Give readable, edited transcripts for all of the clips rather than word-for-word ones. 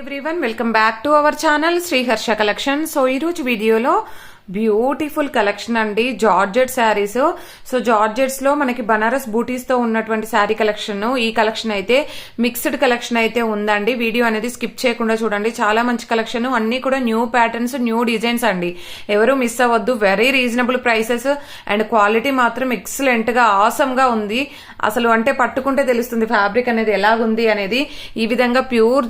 Everyone welcome back to our channel Shri Harsha collection. So ఈ రోజు వీడియోలో బ్యూటిఫుల్ కలెక్షన్ అండి, జార్జెట్ శారీస్. సో జార్జెట్స్ లో మనకి బనారస్ బూటీస్ తో ఉన్నటువంటి శారీ కలెక్షన్. ఈ కలెక్షన్ అయితే మిక్స్డ్ కలెక్షన్ అయితే ఉందండి. వీడియో అనేది స్కిప్ చేయకుండా చూడండి, చాలా మంచి కలెక్షన్. అన్ని కూడా న్యూ ప్యాటర్న్స్, న్యూ డిజైన్స్ అండి. ఎవరు మిస్ అవ్వద్దు. Very reasonable prices and quality మాత్రం ఎక్సలెంట్ గా ఆసమ్ గా ఉంది. అసలు అంటే పట్టుకుంటే తెలుస్తుంది ఫ్యాబ్రిక్ అనేది ఎలాగుంది అనేది. ఈ విధంగా ప్యూర్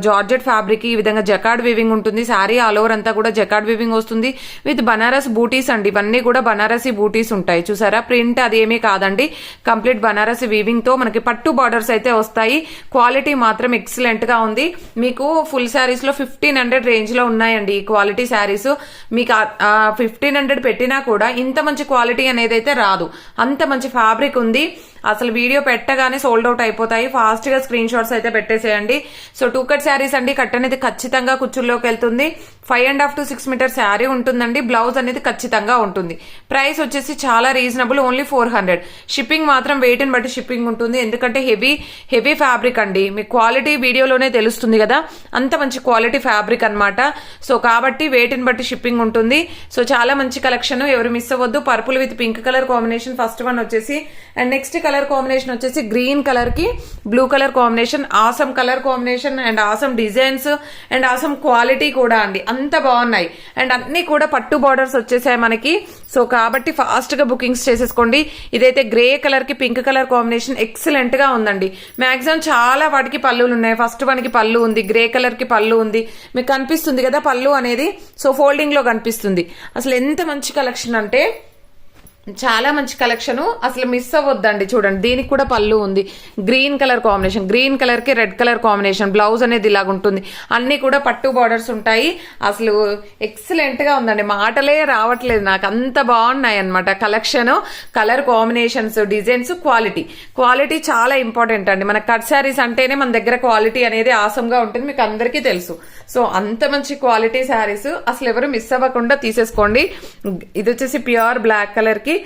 జార్జెట్ ఫ్యాబ్రిక్, ఈ విధంగా జకార్డ్ వీవింగ్ ఉంటుంది. శారీ ఆల్ ఓవర్ అంతా కూడా జకార్డ్ వీవింగ్ వస్తుంది విత్ బనారస్ బూటీస్ అండి. ఇవన్నీ కూడా బనారసీ బూటీస్ ఉంటాయి. చూసారా, ప్రింట్ అదేమీ కాదండి, కంప్లీట్ బనారసీ వీవింగ్ తో మనకి పట్టు బార్డర్స్ అయితే వస్తాయి. క్వాలిటీ మాత్రం ఎక్సలెంట్ గా ఉంది. మీకు ఫుల్ శారీస్ లో 1500 రేంజ్ లో ఉన్నాయండి ఈ క్వాలిటీ శారీస్. మీకు 1500 పెట్టినా కూడా ఇంత మంచి క్వాలిటీ అనేది అయితే రాదు. అంత మంచి ఫ్యాబ్రిక్ ఉంది. అసలు వీడియో పెట్టగానే సోల్డ్ అవుట్ అయిపోతాయి. ఫాస్ట్ గా స్క్రీన్ షాట్స్ అయితే పెట్టేసేయండి. సో 2 కట్ శారీస్ అండి. కట్ అనేది ఖచ్చితంగా కుచ్చుల్లోకి వెళ్తుంది. 5.5 to 6 మీటర్ శారీ ఉంటుందండి. బ్లౌజ్ అనేది ఖచ్చితంగా ఉంటుంది. ప్రైస్ వచ్చేసి చాలా రీజనబుల్, ఓన్లీ 400. షిప్పింగ్ మాత్రం వెయిట్ ని బట్టి షిప్పింగ్ ఉంటుంది. ఎందుకంటే హెవీ ఫ్యాబ్రిక్ అండి. మీ క్వాలిటీ వీడియోలోనే తెలుస్తుంది కదా, అంత మంచి క్వాలిటీ ఫ్యాబ్రిక్ అన్నమాట. సో కాబట్టి వెయిట్ ని బట్టి షిప్పింగ్ ఉంటుంది. సో చాలా మంచి కలెక్షన్, ఎవరు మిస్ అవ్వద్దు. Purple with pink colour combination first one వచ్చేసి, అండ్ నెక్స్ట్ కలర్ కాంబినేషన్ వచ్చేసి గ్రీన్ కలర్ కి blue colour combination. Awesome colour combination and awesome designs and awesome quality కూడా అండి. అంత బాగున్నాయి. అండ్ అన్ని కూడా పట్టు బార్డర్స్ వచ్చేసాయి మనకి. సో కాబట్టి ఫాస్ట్ గా బుకింగ్స్ చేసేసుకోండి. ఇదైతే గ్రే కలర్ కి పింక్ కలర్ కాంబినేషన్ ఎక్సలెంట్ గా ఉందండి. మాక్సిమం చాలా వాటికి పళ్ళులు ఉన్నాయి. ఫస్ట్ వన్ కి పళ్ళు ఉంది, గ్రే కలర్ కి పళ్ళు ఉంది. మీకు కనిపిస్తుంది కదా పళ్ళు అనేది. సో ఫోల్డింగ్ లో కనిపిస్తుంది. అసలు ఎంత మంచి కలెక్షన్ అంటే చాలా మంచి కలెక్షన్, అసలు మిస్ అవ్వద్దండి. చూడండి, దీనికి కూడా పళ్ళు ఉంది. Green colour combination, green colour కి రెడ్ కలర్ కాంబినేషన్. బ్లౌజ్ అనేది ఇలాగ ఉంటుంది. అన్ని కూడా పట్టు బార్డర్స్ ఉంటాయి. అసలు ఎక్సలెంట్ గా ఉందండి, మాటలే రావట్లేదు నాకు, అంత బాగున్నాయి అనమాట collection. Colour combinations, designs, quality చాలా ఇంపార్టెంట్ అండి. మన కట్ శారీస్ అంటేనే మన దగ్గర క్వాలిటీ అనేది ఆసమ్ గా ఉంటుంది, మీకు అందరికీ తెలుసు. సో అంత మంచి క్వాలిటీ శారీస్ అసలు ఎవరు మిస్ అవ్వకుండా తీసేసుకోండి. ఇది వచ్చేసి ప్యూర్ బ్లాక్ కలర్ కి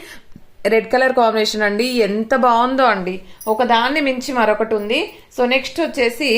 రెడ్ కలర్ కాంబినేషన్ అండి. ఎంత బాగుందో అండి, ఒక దాన్ని మించి మరొకటి ఉంది. సో నెక్స్ట్ వచ్చేసి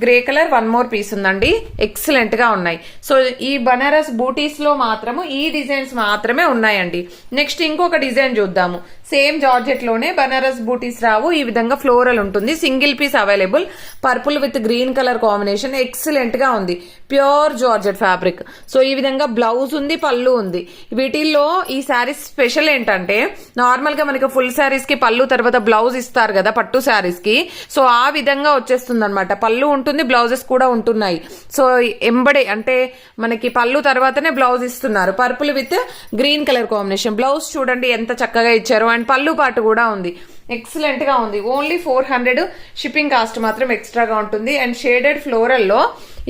grey colour one more piece ఉందండి. ఎక్సలెంట్ గా ఉన్నాయి. సో ఈ బనారస్ బూటీస్ లో మాత్రము ఈ డిజైన్స్ మాత్రమే ఉన్నాయండి. నెక్స్ట్ ఇంకొక డిజైన్ చూద్దాము. సేమ్ జార్జెట్ లోనే బనారస్ బూటీస్ రావు. ఈ విధంగా ఫ్లోరల్ ఉంటుంది. Single piece available. Purple with green colour combination excellent గా ఉంది. Pure georgette fabric. సో ఈ విధంగా బ్లౌజ్ ఉంది, పళ్ళు ఉంది. వీటిల్లో ఈ శారీస్ స్పెషల్ ఏంటంటే, నార్మల్ గా మనకి ఫుల్ శారీస్ కి పళ్ళు తర్వాత బ్లౌజ్ ఇస్తారు కదా పట్టు శారీస్ కి. సో ఆ విధంగా వచ్చేస్తుంది అనమాట. పళ్ళు ఉంటుంది, బ్లౌజెస్ కూడా ఉంటున్నాయి. సో ఎంబడే అంటే మనకి పళ్ళు తర్వాతనే బ్లౌజ్ ఇస్తున్నారు. Purple with green colour combination. Blouse చూడండి ఎంత చక్కగా ఇచ్చారు. అండ్ పళ్ళు పాటు కూడా ఉంది. ఎక్సలెంట్ గా ఉంది. ఓన్లీ 400. షిప్పింగ్ కాస్ట్ మాత్రం ఎక్స్ట్రాగా ఉంటుంది. అండ్ షేడెడ్ ఫ్లోరల్ లో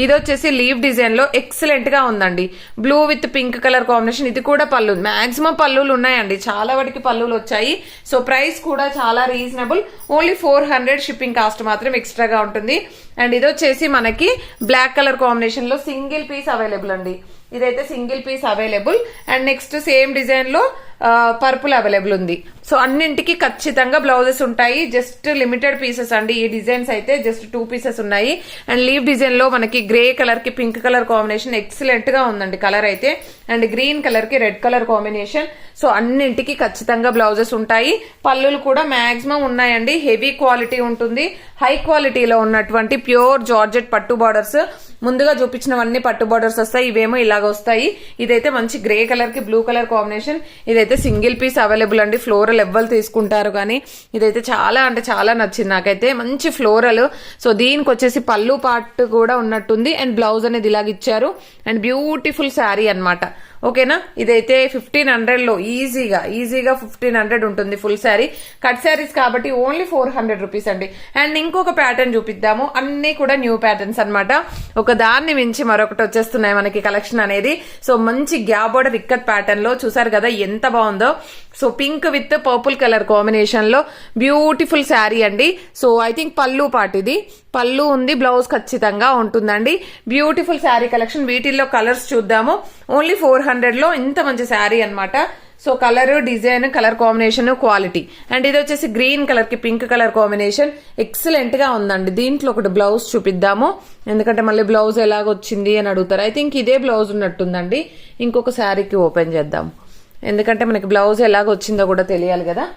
ఇది వచ్చేసి లీవ్ డిజైన్ లో ఎక్సలెంట్ గా ఉందండి. Blue with pink colour combination. ఇది కూడా పళ్ళు, మాక్సిమం పళ్ళులు ఉన్నాయండి, చాలా వాటికి పళ్ళులు వచ్చాయి. సో ప్రైస్ కూడా చాలా రీజనబుల్, ఓన్లీ 400. షిప్పింగ్ కాస్ట్ మాత్రం ఎక్స్ట్రాగా ఉంటుంది. అండ్ ఇది వచ్చేసి మనకి బ్లాక్ కలర్ కాంబినేషన్ లో సింగిల్ పీస్ అవైలబుల్ అండి. ఇదైతే single piece available. And next same design లో పర్పుల్ అవైలబుల్ ఉంది. సో అన్నింటికి ఖచ్చితంగా బ్లౌజెస్ ఉంటాయి. జస్ట్ లిమిటెడ్ పీసెస్ అండి. ఈ డిజైన్స్ అయితే జస్ట్ 2 పీసెస్ ఉన్నాయి. అండ్ లీవ్ డిజైన్ లో మనకి గ్రే కలర్ కి పింక్ కలర్ కాంబినేషన్ ఎక్సలెంట్ గా ఉందండి కలర్ అయితే. అండ్ గ్రీన్ కలర్ కి రెడ్ కలర్ కాంబినేషన్. సో అన్నింటికి ఖచ్చితంగా బ్లౌజెస్ ఉంటాయి. పళ్ళులు కూడా మాక్సిమం ఉన్నాయండి. హెవీ క్వాలిటీ ఉంటుంది. హై క్వాలిటీలో ఉన్నటువంటి ప్యూర్ జార్జెట్ పట్టు బార్డర్స్. ముందుగా చూపించినవన్నీ పట్టు బార్డర్స్ వస్తాయి. ఇవేమో ఇలాగ వస్తాయి. ఇదైతే మంచి గ్రే కలర్ కి బ్లూ కలర్ కాంబినేషన్. ఇదైతే సింగిల్ పీస్ అవైలబుల్ అండి. ఫ్లోరల్ ఎవ్వరు తీసుకుంటారు కానీ ఇదైతే చాలా అంటే చాలా నచ్చింది నాకైతే. మంచి ఫ్లోరల్. సో దీనికి వచ్చేసి పళ్ళు పార్ట్ కూడా ఉన్నట్టుంది. అండ్ బ్లౌజ్ అనేది ఇలాగ ఇచ్చారు. అండ్ బ్యూటిఫుల్ శారీ అన్నమాట. ఓకేనా, ఇదైతే 1500 లో ఈజీగా 1500 ఉంటుంది ఫుల్ శారీ. కట్ శారీస్ కాబట్టి ఓన్లీ 400 రూపీస్ అండి. అండ్ ఇంకొక ప్యాటర్న్ చూపిద్దాము. అన్ని కూడా న్యూ ప్యాటర్న్స్ అనమాట. ఒక దాన్ని మించి మరొకటి వచ్చేస్తున్నాయి మనకి కలెక్షన్ అనేది. సో మంచి గ్యాప్ బోర్డర్ ఇక్కత్ ప్యాటర్న్ లో చూసారు కదా ఎంత బాగుందో. So pink with purple colour combination లో బ్యూటిఫుల్ శారీ అండి. సో ఐ థింక్ పళ్ళు పాటు ఇది పళ్ళు ఉంది, బ్లౌజ్ ఖచ్చితంగా ఉంటుందండి. Beautiful sari collection. వీటిల్లో కలర్స్ చూద్దాము. ఓన్లీ 400 లో ఇంత మంచి శారీ అన్నమాట. So colour design colour combination quality. And ఇది వచ్చేసి గ్రీన్ కలర్ కి పింక్ కలర్ కాంబినేషన్ ఎక్సలెంట్ గా ఉందండి. దీంట్లో ఒకటి బ్లౌజ్ చూపిద్దాము, ఎందుకంటే మళ్ళీ బ్లౌజ్ ఎలాగొచ్చింది అని అడుగుతారు. ఐ థింక్ ఇదే బ్లౌజ్ ఉన్నట్టుందండి. ఇంకొక శారీకి ఓపెన్ చేద్దాం, ఎందుకంటే మనకి బ్లౌజ్ ఎలాగొచ్చిందో కూడా తెలియాలి కదా.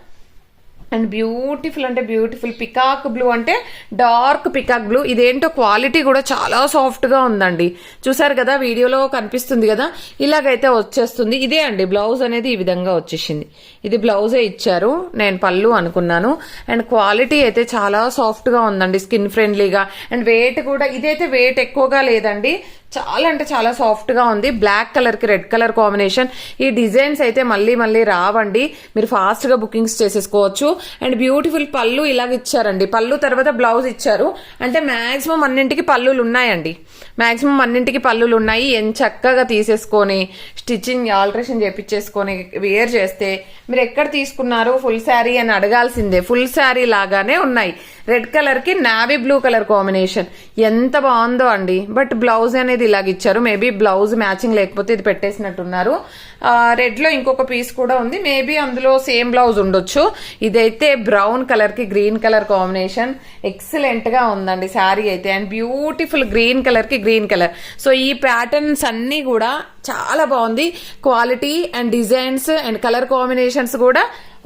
అండ్ బ్యూటిఫుల్ అంటే బ్యూటిఫుల్ పికాక్ బ్లూ, అంటే డార్క్ పికాక్ బ్లూ. ఇదేంటో క్వాలిటీ కూడా చాలా సాఫ్ట్ గా ఉందండి. చూసారు కదా, వీడియోలో కనిపిస్తుంది కదా, ఇలాగైతే వచ్చేస్తుంది. ఇదే అండి బ్లౌజ్ అనేది ఈ విధంగా వచ్చేసింది. ఇది బ్లౌజే ఇచ్చారు, నేను పళ్ళు అనుకున్నాను. అండ్ క్వాలిటీ అయితే చాలా సాఫ్ట్ గా ఉందండి, స్కిన్ ఫ్రెండ్లీగా. అండ్ వెయిట్ కూడా, ఇదైతే వెయిట్ ఎక్కువగా లేదండి, చాలా అంటే చాలా సాఫ్ట్ గా ఉంది. బ్లాక్ కలర్ కి రెడ్ కలర్ కాంబినేషన్. ఈ డిజైన్స్ అయితే మళ్ళీ మళ్ళీ రావండి, మీరు ఫాస్ట్ గా బుకింగ్స్ చేసేసుకోవచ్చు. అండ్ బ్యూటిఫుల్ పళ్ళు ఇలాగ ఇచ్చారండి, పళ్ళు తర్వాత బ్లౌజ్ ఇచ్చారు. అంటే మాక్సిమం అన్నింటికి పళ్ళులు ఉన్నాయండి, మాక్సిమం అన్నింటికి పళ్ళులు ఉన్నాయి. ఎంత చక్కగా తీసేసుకొని స్టిచ్చింగ్ ఆల్టరేషన్ చేపించేసుకొని వేర్ చేస్తే మీరు ఎక్కడ తీసుకున్నారు ఫుల్ శారీ అని అడగాల్సిందే. ఫుల్ శారీ లాగానే ఉన్నాయి. రెడ్ కలర్ కి నావీ బ్లూ కలర్ కాంబినేషన్ ఎంత బాగుందో అండి. బట్ బ్లౌజ్ అనేది ఇలాగ ఇచ్చారు, మేబీ బ్లౌజ్ మ్యాచింగ్ లేకపోతే ఇది పెట్టేసినట్టున్నారు. రెడ్ లో ఇంకొక పీస్ కూడా ఉంది, మేబీ అందులో సేమ్ బ్లౌజ్ ఉండొచ్చు. ఇదైతే బ్రౌన్ కలర్ కి గ్రీన్ కలర్ కాంబినేషన్ ఎక్సలెంట్ గా ఉందండి శారీ అయితే. అండ్ బ్యూటిఫుల్ గ్రీన్ కలర్ కి గ్రీన్ కలర్. సో ఈ ప్యాటర్న్స్ అన్ని కూడా చాలా బాగుంది. Quality and designs and colour combinations కూడా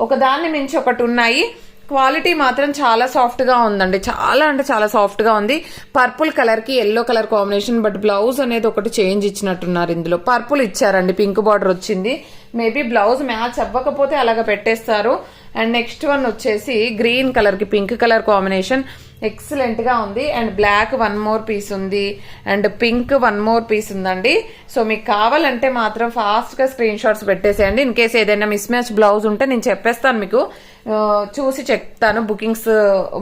ఒకదాన్ని మించి ఒకటి ఉన్నాయి. క్వాలిటీ మాత్రం చాలా సాఫ్ట్ గా ఉందండి, చాలా అంటే చాలా సాఫ్ట్ గా ఉంది. పర్పుల్ కలర్ కి yellow colour combination, but blouse అనేది ఒకటి చేంజ్ ఇచ్చినట్టున్నారు. ఇందులో పర్పుల్ ఇచ్చారండి, పింక్ బార్డర్ వచ్చింది. మేబీ బ్లౌజ్ మ్యాచ్ అవ్వకపోతే అలాగ పెట్టేస్తారు. అండ్ నెక్స్ట్ వన్ వచ్చేసి గ్రీన్ కలర్ కి పింక్ కలర్ కాంబినేషన్ ఎక్సలెంట్ గా ఉంది. And black one more piece ఉంది, and pink one more piece ఉందండి. సో మీకు కావాలంటే మాత్రం ఫాస్ట్ గా స్క్రీన్ షాట్స్ పెట్టేసేయండి. ఇన్ కేసు ఏదైనా మిస్ మ్యాచ్ బ్లౌజ్ ఉంటే నేను చెప్పేస్తాను, మీకు చూసి చెప్తాను.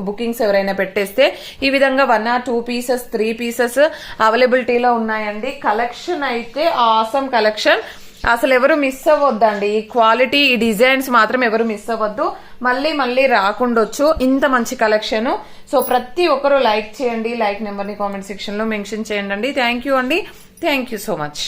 బుకింగ్స్ ఎవరైనా పెట్టేస్తే ఈ విధంగా 1 or 2 పీసెస్ 3 పీసెస్ అవైలబిలిటీలో ఉన్నాయండి. కలెక్షన్ అయితే ఆసమ్ కలెక్షన్, అసలు ఎవరు మిస్ అవ్వద్దండి. ఈ క్వాలిటీ ఈ డిజైన్స్ మాత్రం ఎవరు మిస్ అవ్వద్దు, మళ్ళీ మళ్ళీ రాకుండొచ్చు ఇంత మంచి కలెక్షన్. సో ప్రతి ఒక్కరు లైక్ చేయండి, లైక్ నెంబర్ ని కామెంట్ సెక్షన్ లో మెన్షన్ చేయండి. థ్యాంక్ యూ అండి, థ్యాంక్ యూ సో మచ్.